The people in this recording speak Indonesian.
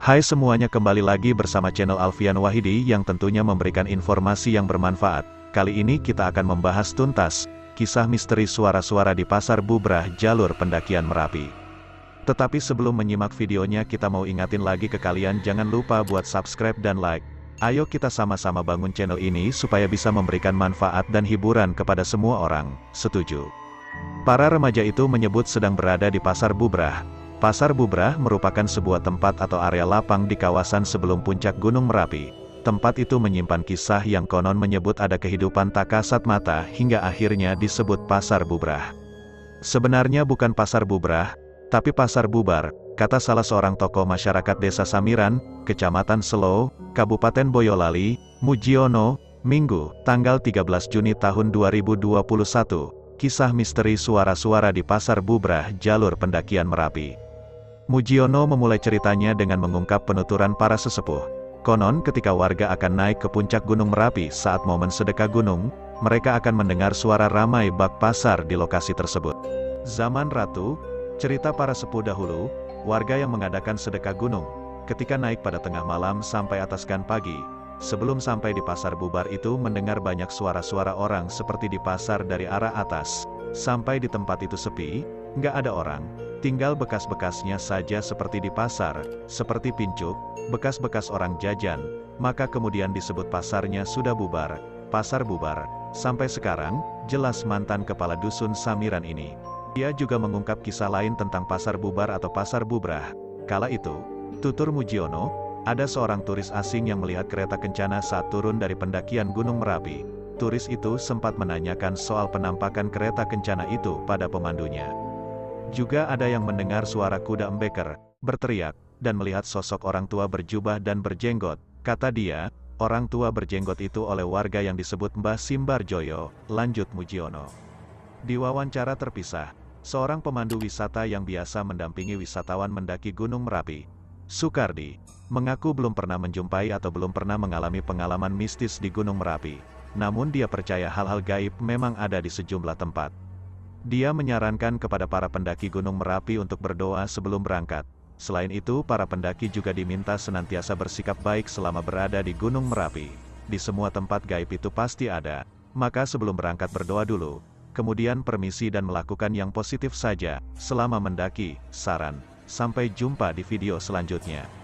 Hai semuanya, kembali lagi bersama channel Alfian Wahidi yang tentunya memberikan informasi yang bermanfaat. Kali ini kita akan membahas tuntas, kisah misteri suara-suara di Pasar Bubrah jalur pendakian Merapi. Tetapi sebelum menyimak videonya, kita mau ingatin lagi ke kalian, jangan lupa buat subscribe dan like. Ayo kita sama-sama bangun channel ini supaya bisa memberikan manfaat dan hiburan kepada semua orang. Setuju? Para remaja itu menyebut sedang berada di Pasar Bubrah. Pasar Bubrah merupakan sebuah tempat atau area lapang di kawasan sebelum puncak Gunung Merapi. Tempat itu menyimpan kisah yang konon menyebut ada kehidupan tak kasat mata hingga akhirnya disebut Pasar Bubrah. Sebenarnya bukan Pasar Bubrah, tapi Pasar Bubar, kata salah seorang tokoh masyarakat Desa Samiran, Kecamatan Selo, Kabupaten Boyolali, Mujiono, Minggu, tanggal 13 Juni tahun 2021. Kisah misteri suara-suara di Pasar Bubrah jalur pendakian Merapi. Mujiono memulai ceritanya dengan mengungkap penuturan para sesepuh. Konon ketika warga akan naik ke puncak Gunung Merapi saat momen sedekah gunung, mereka akan mendengar suara ramai bak pasar di lokasi tersebut. Zaman Ratu, cerita para sepuh dahulu, warga yang mengadakan sedekah gunung, ketika naik pada tengah malam sampai ataskan pagi, sebelum sampai di Pasar Bubar itu mendengar banyak suara-suara orang seperti di pasar dari arah atas. Sampai di tempat itu sepi, nggak ada orang. Tinggal bekas-bekasnya saja seperti di pasar, seperti pincuk, bekas-bekas orang jajan, maka kemudian disebut pasarnya sudah bubar, Pasar Bubar. Sampai sekarang, jelas mantan kepala dusun Samiran ini. Dia juga mengungkap kisah lain tentang Pasar Bubar atau Pasar Bubrah. Kala itu, tutur Mujiono, ada seorang turis asing yang melihat kereta kencana saat turun dari pendakian Gunung Merapi. Turis itu sempat menanyakan soal penampakan kereta kencana itu pada pemandunya. Juga ada yang mendengar suara kuda embeker, berteriak, dan melihat sosok orang tua berjubah dan berjenggot. Kata dia, orang tua berjenggot itu oleh warga yang disebut Mbah Simbarjoyo, lanjut Mujiono. Di wawancara terpisah, seorang pemandu wisata yang biasa mendampingi wisatawan mendaki Gunung Merapi, Sukardi, mengaku belum pernah menjumpai atau belum pernah mengalami pengalaman mistis di Gunung Merapi. Namun dia percaya hal-hal gaib memang ada di sejumlah tempat. Dia menyarankan kepada para pendaki Gunung Merapi untuk berdoa sebelum berangkat. Selain itu, para pendaki juga diminta senantiasa bersikap baik selama berada di Gunung Merapi. Di semua tempat gaib itu pasti ada, maka sebelum berangkat berdoa dulu, kemudian permisi dan melakukan yang positif saja selama mendaki. Saran. Sampai jumpa di video selanjutnya.